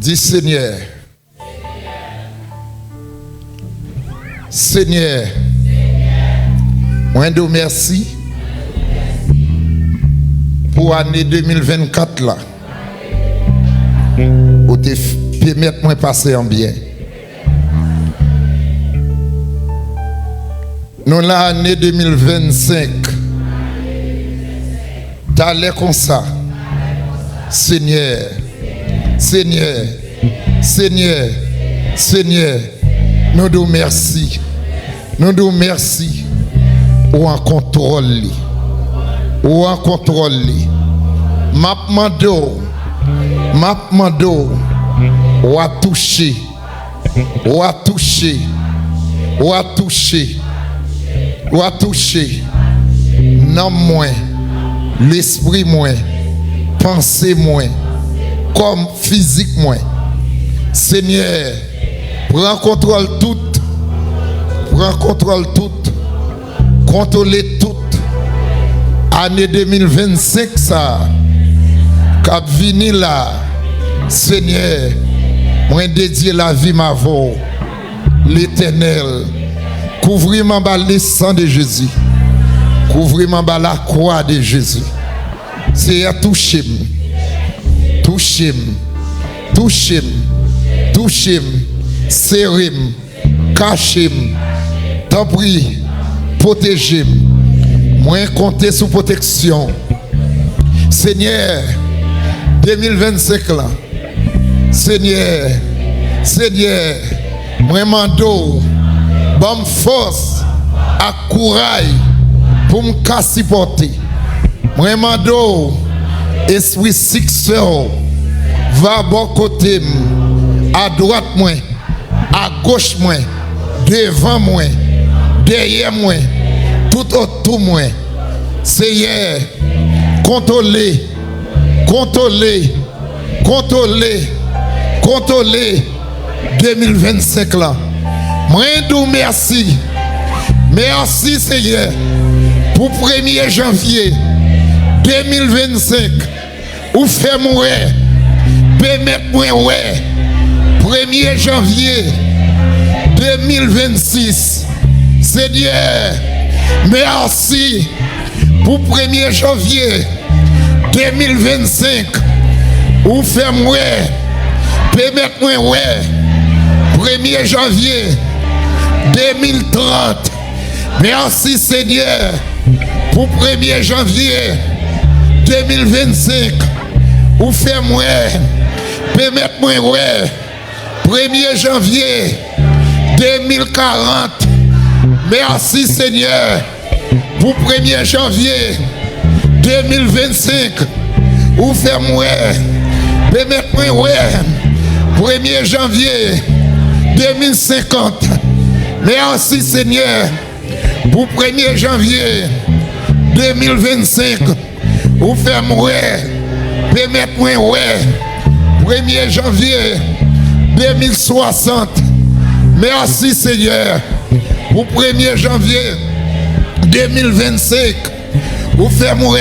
Dis Seigneur. Seigneur. Moi de merci pour l'année 2024 là. Pour te permettre moi passer en bien. Nous l'année 2025. T'allais comme ça. Seigneur. Seigneur. Seigneur. Seigneur. Nous nous merci. Nous nous merci. Ou en contrôle. Ou en contrôle. Mapmando. Ou a touché. Ou a touché. Ou a touché. Ou a touché. Non moins. L'esprit moins. Pensée moins. Comme physique moins. Seigneur. Prends contrôle tout. Prends contrôle tout. Contrôler tout. Année 2025 ça. Cap vini là. Seigneur. Moi dédié la vie ma voix. L'Éternel. Couvrir-moi par le sang de Jésus. Couvrir-moi par la croix de Jésus. C'est à toucher-moi. Toucher-moi. Toucher-moi. Toucher-moi. Serrer-moi. Cacher-moi. T'en prie. Protéger-moi. Moi compter sous protection. Seigneur. 2025 là. Seigneur. Seigneur. Moi mando. Bonne force. À courage. Pour me supporter. Moi mando. Esprit successeur. Va bon côté. À droite moi. À gauche moi. Devant moi. Derrière moi. Tout autour moi. Seigneur. Contrôler. Contrôler. Contrôler. Contrôler. 2025 là. Moi nous merci. Merci Seigneur. Pour 1er janvier 2025. Ou fait moi. Permettez-moi ouais. 1er janvier 2026. Seigneur. Merci pour 1er janvier 2025. Ou fait moi. Permettez-moi ouais. 1er janvier 2030. Merci Seigneur pour 1er janvier 2025. Ou fait moi. Permettez-moi ouais. 1er janvier 2040. Merci Seigneur pour 1er janvier 2025. Ou fait moi. Permettez-moi ouais. 1er janvier 2050. Merci Seigneur pour 1er janvier 2025. Ou fait moi. Permettez-moi ouais. 1er janvier 2060. Merci Seigneur pour 1er janvier 2025. Ou fait moi.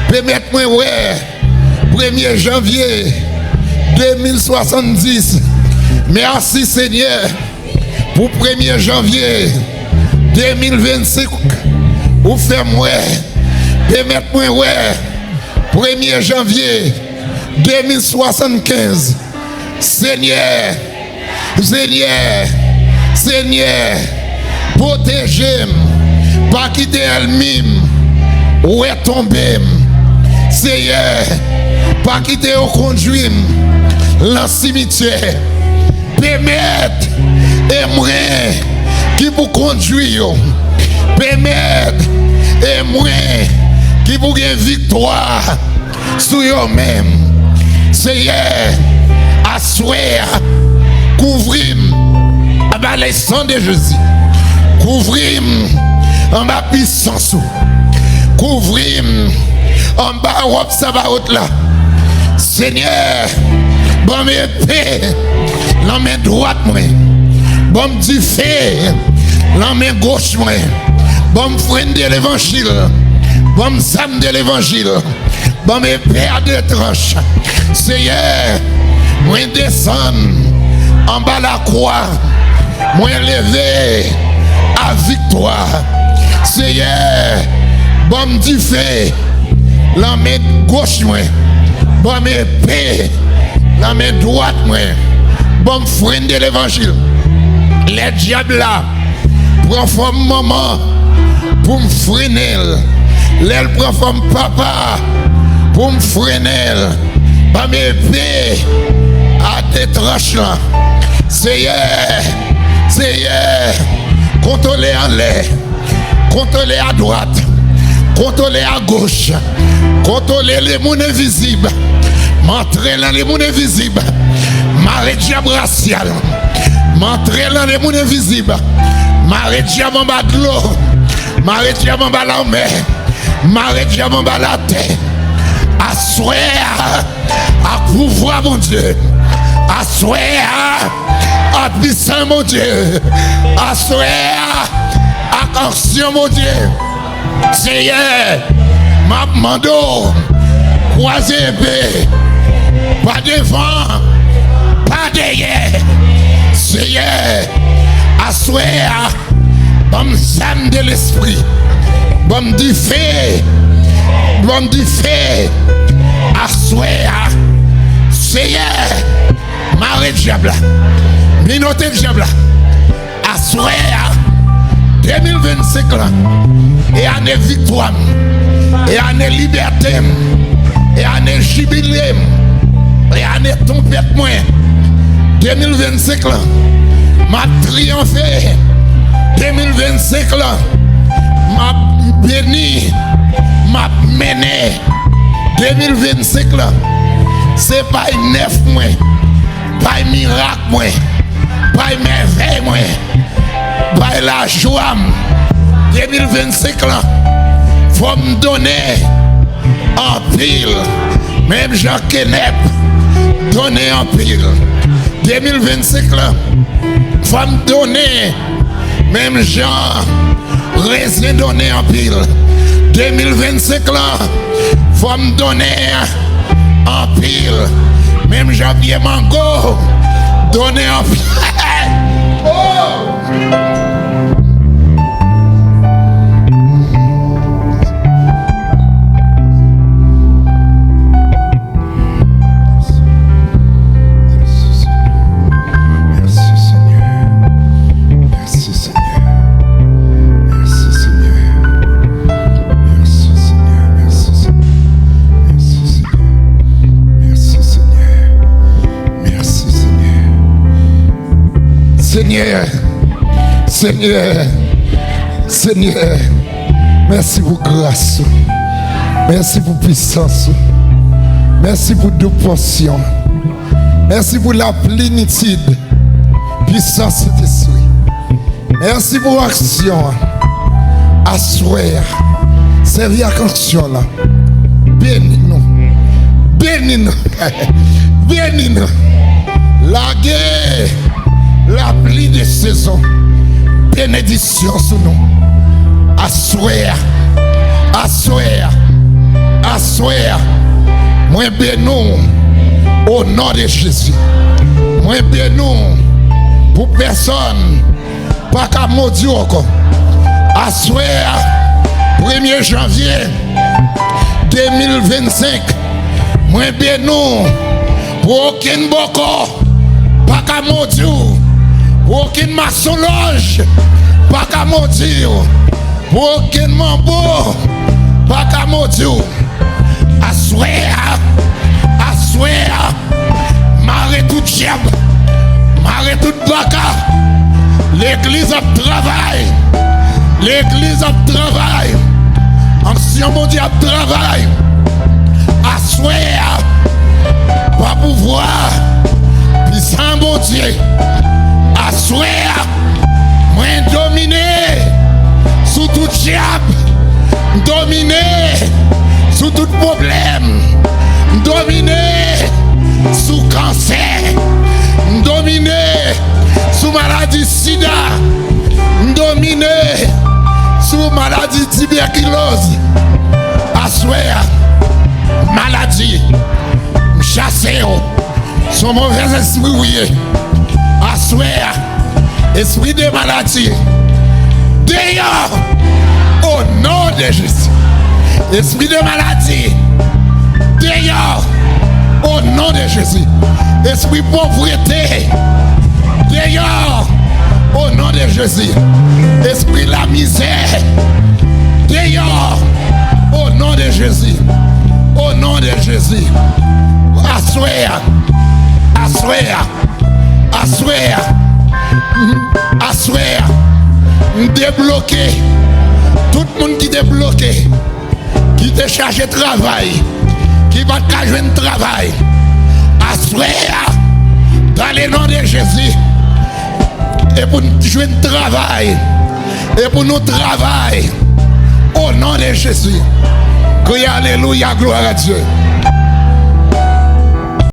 Permettez-moi ouais. 1er janvier 2070. Merci Seigneur pour 1er janvier 2025. Ou fait moi. Permettez-moi ouais. 1er janvier 2075. Seigneur, Seigneur, Seigneur, protégez-moi, pas quitter elle-même, ou est tombé. Seigneur, pas quitter au conduit, le cimetière. Permettre, et moi, qui vous conduit, permettre, et moi, qui vous gagne victoire sur eux-mêmes. Seigneur, assoir, couvrir en bas les sangs de Jésus, couvrir en bas puissance, couvrir en bas robe sabaoth là. Seigneur, bon épée, la main droite moi, bon du feu, la main gauche moi, bon frein de l'évangile, bon sam de l'évangile, bon épée à deux tranches. Seigneur, Moi descendre en bas la croix. Moi lever à victoire. Seigneur, bon du fait. La main gauche moi. Bon épée. La main droite moi. Bon frein de l'évangile. Les diables là. Prends forme maman. Pour me freiner. L'aile prend forme papa. Pour me freiner. Bon épée. À des tranches là. Seigneur. Seigneur. Contrôlez en l'air. Contrôlez à droite. Contrôlez à gauche. Contrôlez les mondes invisibles. M'entrer dans les mondes invisibles. Marée diable racial. M'entrer dans les mondes invisibles. Marée diable en bas de l'eau. Marée diable en bas de la mer. Marée diable en bas de la terre. Assoir à pouvoir mon Dieu. Assoir à puissant mon Dieu. Assoir à action mon Dieu. Seigneur, ma mando, croisé épée, pas devant, pas derrière. Seigneur, assoir, bon âme de l'esprit, bon du fait, assoir. Seigneur, marée diable, minoté diable, assoir. 2025 là, et année victoire, et année liberté, et année jubilé, et année tempête moins. 2025 là, m'a triomphé. 2025 là, m'a béni, m'a mené. 2025 là, c'est pas une neuf moins, pas un miracle moins, pas une merveille moins. By la joie 2025 là, faut me donner en pile. Même Jean Kennep donner en pile. 2025 là, faut me donner. Même Jean Raisin donner en pile. 2025 là, faut me donner en pile. Même Jean-Pierre Mango donner en pile. Oh! Seigneur, merci pour grâce, merci pour puissance, merci pour deux portions, merci pour la plénitude, puissance d'esprit, merci pour l'action, asseoir, servir à l'action là, bénis-nous, la guerre, la pluie de saison. Bénédiction sur nous. Assoir. Moi bénis au nom de Jésus. Moi bénis pour personne. Pas qu'à maudire encore. Assoir 1er janvier 2025. Moi bénis pour aucun boko. Pas qu'à maudire. Aucun maçonnage, pas qu'à maudire. Aucun mambo, pas qu'à maudire. Assoir, marre tout diable, marre tout baka. L'église a travail, ancien mon Dieu a travail. Assoir, pas pouvoir, puissant mon Dieu. Assoir, moi dominer sous tout diable, dominer sous tout problème, dominer sous cancer, dominer sous maladie sida, dominer sous maladie tuberculose. Assoir, maladie, chasser, son Ton mauvais esprit, oui. Assoir. Esprit de maladie. Dehors. Au nom de Jésus. Esprit de maladie. Dehors. Au nom de Jésus. Esprit de pauvreté. Dehors. Au nom de Jésus. Esprit de la misère. Dehors. Au nom de Jésus. Au nom de Jésus. Assoir. Assoir. Assoir. Assoir. Débloquer. Tout le monde qui est bloqué, qui te chargé de travail, qui va te jouer de travail. Assoir. Dans le nom de Jésus. Et pour nous jouer de travail. Et pour nous travailler. Au nom de Jésus. Que alléluia, gloire à Dieu.